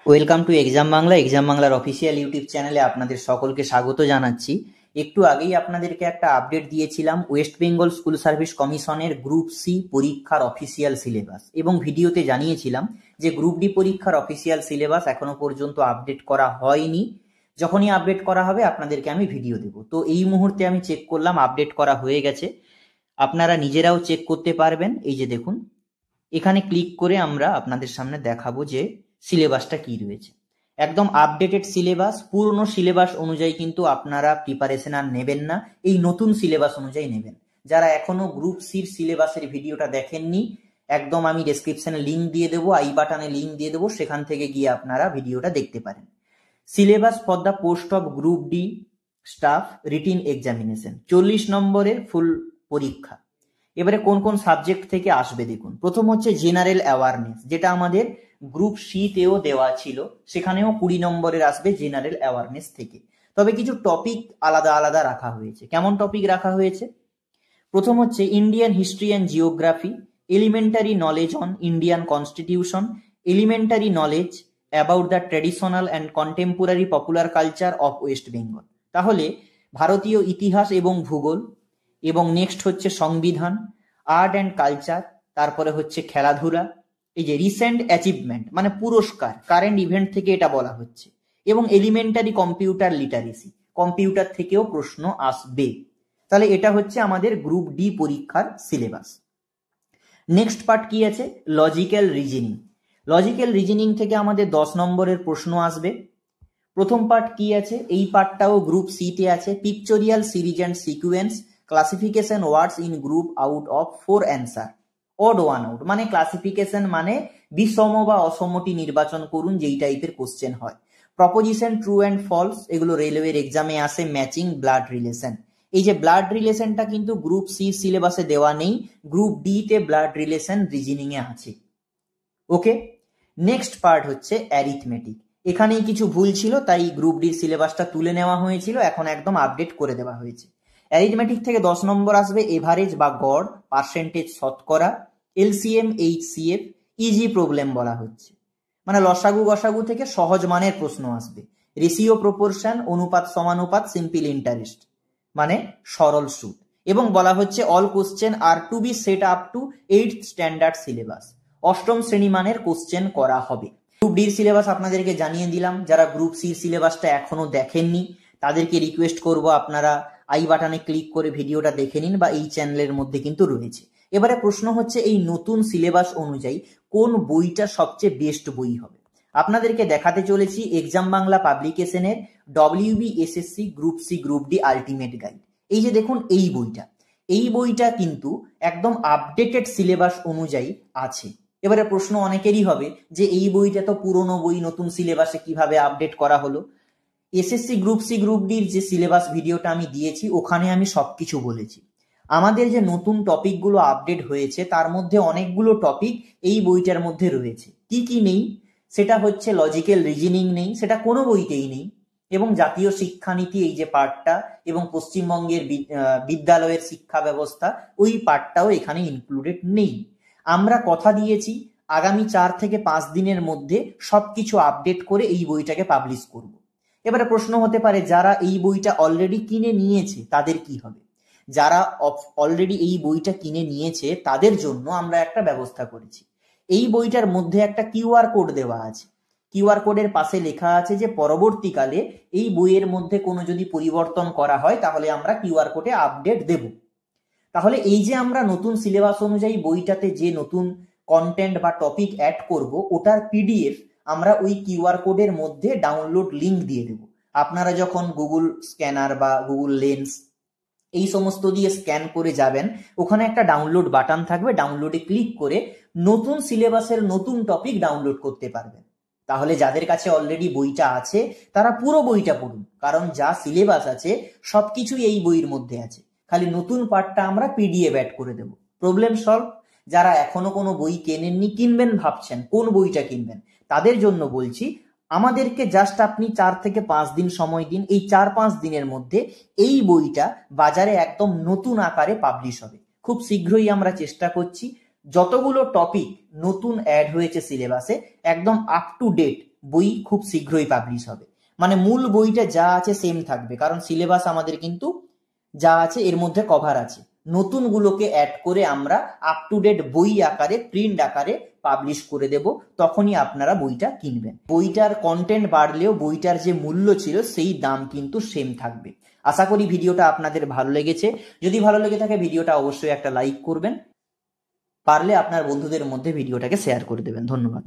Welcome to exam Bangla. Exam বাংলার official YouTube চ্যানেলে আপনাদের সকলকে স্বাগত জানাচ্ছি। একটু আগেই আপনাদেরকে একটা আপডেট দিয়েছিলাম ওয়েস্ট বেঙ্গল স্কুল সার্ভিস কমিশনের গ্রুপ সি পরীক্ষার অফিসিয়াল সিলেবাস, এবং ভিডিওতে জানিয়েছিলাম যে গ্রুপ ডি পরীক্ষার অফিসিয়াল সিলেবাস এখনো পর্যন্ত আপডেট করা হয়নি। যখনই আপডেট করা হবে আপনাদেরকে আমি ভিডিও দেব। তো এই মুহূর্তে আমি চেক করলাম, আপডেট করা হয়ে গেছে। আপনারা নিজেরাও চেক করতে পারবেন। এই যে দেখুন, এখানে ক্লিক করে আমরা আপনাদের সামনে দেখাবো যে সিলেবাসটা কি রয়েছে। একদম আপডেটেড সিলেবাস, পুরনো সিলেবাস অনুযায়ী কিন্তু আপনারা প্রিপারেশন আর নেবেন না, এই নতুন সিলেবাস অনুযায়ী নেবেন। যারা এখনো গ্রুপ সির সিলেবাসের ভিডিওটা দেখেননি, একদম আমি ডেসক্রিপশনে লিঙ্ক দিয়ে দেবো, আই বাটনে লিঙ্ক দিয়ে দেবো, সেখান থেকে গিয়ে আপনারা ভিডিওটা দেখতে পারেন। Syllabus for the post of group D staff written examination, 40 নম্বরের ফুল পরীক্ষা। এবারে কোন কোন সাবজেক্ট থেকে আসবে দেখুন। প্রথম হচ্ছে জেনারেল অ্যাওয়ারনেস, যেটা আমাদের গ্রুপ সি তেও দেওয়া ছিল, সেখানেও 20 নম্বরের আসবে জেনারেল অ্যাওয়ারনেস থেকে। তবে কিছু টপিক আলাদা আলাদা রাখা হয়েছে। কেমন টপিক রাখা হয়েছে? প্রথম হচ্ছে Indian history and geography, elementary knowledge on Indian constitution, elementary knowledge about the traditional and contemporary popular culture of West Bengal. তাহলে ভারতীয় ইতিহাস এবং ভূগোল, এবং নেক্সট হচ্ছে সংবিধান, আর্ট অ্যান্ড কালচার, তারপরে হচ্ছে খেলাধুলা, এই যে রিসেন্ট অ্যাচিভমেন্ট মানে পুরস্কার, কারেন্ট ইভেন্ট থেকে এটা বলা হচ্ছে, এবং এলিমেন্টারি কম্পিউটার লিটারেসি, কম্পিউটার থেকেও প্রশ্ন আসবে। তাহলে এটা হচ্ছে আমাদের গ্রুপ ডি পরীক্ষার সিলেবাস। নেক্সট পার্ট কি আছে? Logical reasoning. লজিক্যাল রিজনিং থেকে আমাদের 10 নম্বরের প্রশ্ন আসবে। প্রথম পার্ট কি আছে? এই পার্টটাও গ্রুপ সি তে আছে। Pictorial series and sequence, classification words in group out of 4 answer, odd one out, মানে ক্লাসিফিকেশন মানে বিষম বা অসমটি নির্বাচন করুন, যেই টাইপের কোশ্চেন হয়। প্রপোজিশন ট্রু অ্যান্ড ফলস, এগুলো রেলওয়ের এক্সামে আসে। ম্যাচিং ব্লাড রিলেশন, এই যে ব্লাড রিলেশনটা কিন্তু গ্রুপ সি সিলেবাসে দেওয়া নেই, গ্রুপ ডি তে ব্লাড রিলেশন রিজনিং এ আছে। ওকে, নেক্সট পার্ট হচ্ছে অ্যারিথমেটিক। এখানেই কিছু ভুল ছিল, তাই গ্রুপ ডির সিলেবাসটা তুলে নেওয়া হয়েছিল, এখন একদম আপডেট করে দেওয়া হয়েছে। অ্যারিথমেটিক থেকে 10 নম্বর আসবে এভারেজ বা গড়, পার্সেন্টেজ শতকরা, এলসিএম এইচসিএফ, ইজি প্রবলেম বলা হচ্ছে, মানে লসাগু গসাগু থেকে সহজ মানের প্রশ্ন আসবে। রেশিও প্রপোর্শন, অনুপাত সমানুপাত, সিম্পল ইন্টারেস্ট মানে সরল সুদ, এবং বলা হচ্ছে all question are to be set up to 8th standard syllabus, অষ্টম শ্রেণী মানের কোশ্চেন করা হবে। গ্রুপ ডির সিলেবাস আপনাদেরকে জানিয়ে দিলাম। যারা গ্রুপ সি সিলেবাসটা এখনো দেখেননি তাদেরকে রিকোয়েস্ট করব আপনারা আই বাটনে ক্লিক করে ভিডিওটা দেখে নিন, বা এই চ্যানেলের মধ্যে কিন্তু রয়েছে। এবারে প্রশ্ন হচ্ছে এই নতুন সিলেবাস অনুযায়ী কোন বইটা সবচেয়ে বেস্ট বই হবে। আপনাদেরকে দেখাতে চলেছি এক্সাম বাংলা পাবলিকেশনের WBSSC group C group D ultimate guide. এই যে দেখুন এই বইটা কিন্তু একদম আপডেটেড সিলেবাস অনুযায়ী আছে। এবারে প্রশ্ন অনেকেরই হবে যে এই বইটা তো পুরনো বই, নতুন সিলেবাসে কিভাবে আপডেট করা হলো? এসএসসি গ্রুপ সি গ্রুপ ডির যে সিলেবাস ভিডিওটা আমি দিয়েছি, ওখানে আমি সবকিছু বলেছি। আমাদের যে নতুন টপিকগুলো আপডেট হয়েছে তার মধ্যে অনেকগুলো টপিক এই বইটার মধ্যে রয়েছে। কি কি নেই? সেটা হচ্ছে লজিক্যাল রিজনিং নেই, সেটা কোনো বইতেই নেই, এবং জাতীয় শিক্ষানীতি এই যে পার্টটা, এবং পশ্চিমবঙ্গের বিদ্যালয়ের শিক্ষা ব্যবস্থা, ওই পার্টটাও এখানে ইনক্লুডেড নেই। আমরা কথা দিয়েছি আগামী 4 থেকে 5 দিনের মধ্যে সবকিছু আপডেট করে এই বইটাকে পাবলিশ করব। এবারে প্রশ্ন হতে পারে যারা এই বইটা অলরেডি কিনে নিয়েছে তাদের কি হবে? যারা অলরেডি এই বইটা কিনে নিয়েছে তাদের জন্য আমরা একটা ব্যবস্থা করেছি। এই বইটার মধ্যে একটা কিউআর কোড দেওয়া আছে। কিউআর কোডের পাশে লেখা আছে যে পরবর্তীকালে এই বইয়ের মধ্যে কোনো যদি পরিবর্তন করা হয় তাহলে আমরা কিউআর কোডে আপডেট দেব। তাহলে এই যে আমরা নতুন সিলেবাস অনুযায়ী বইটাতে যে নতুন কন্টেন্ট বা টপিক অ্যাড করব, ওটার পিডিএফ আমরা ওই কিউআর কোডের মধ্যে ডাউনলোড লিংক দিয়ে দেব। আপনারা যখন গুগল স্ক্যানার বা গুগল লেন্স এই সমস্ত দিয়ে স্ক্যান করে যাবেন, ওখানে একটা ডাউনলোড বাটন থাকবে, ডাউনলোডে ক্লিক করে নতুন সিলেবাসের নতুন টপিক ডাউনলোড করতে পারবেন। তাহলে যাদের কাছে অলরেডি বইটা আছে তারা পুরো বইটা পড়ুন, কারণ যা সিলেবাস আছে সবকিছুই এই বইয়ের মধ্যে আছে, খালি নতুন পার্টটা আমরা পিডিএফ অ্যাড করে দেব। Problem solve. যারা এখনো কোনো বই কেনেননি, কিনবেন ভাবছেন কোন বইটা কিনবেন, তাদের জন্য বলছি আমাদেরকে জাস্ট আপনি 4 থেকে 5 দিন সময় দিন। এই 4-5 দিনের মধ্যে এই বইটা বাজারে একদম নতুন আকারে পাবলিশ হবে। খুব শীঘ্রই আমরা চেষ্টা করছি যতগুলো টপিক নতুন অ্যাড হয়েছে সিলেবাসে একদম আপ টু ডেট বই খুব শীঘ্রই পাবলিশ হবে। মানে মূল বইটা যা আছে সেম থাকবে, কারণ সিলেবাস আমাদের কিন্তু যা আছে এর মধ্যে কভার আছে। নতুনগুলোকে অ্যাড করে আমরা আপ টু ডেট বই আকারে, প্রিন্ট আকারে পাবলিশ করে দেব, তখনই আপনারা বইটা কিনবেন। বইটার কন্টেন্ট বাড়লেও বইটার যে মূল্য ছিল সেই দাম কিন্তু সেম থাকবে। আশা করি ভিডিওটা আপনাদের ভালো লেগেছে। যদি ভালো লেগে থাকে ভিডিওটা অবশ্যই একটা লাইক করবেন, পারলে আপনার বন্ধুদের মধ্যে ভিডিওটাকে শেয়ার করে দেবেন। ধন্যবাদ।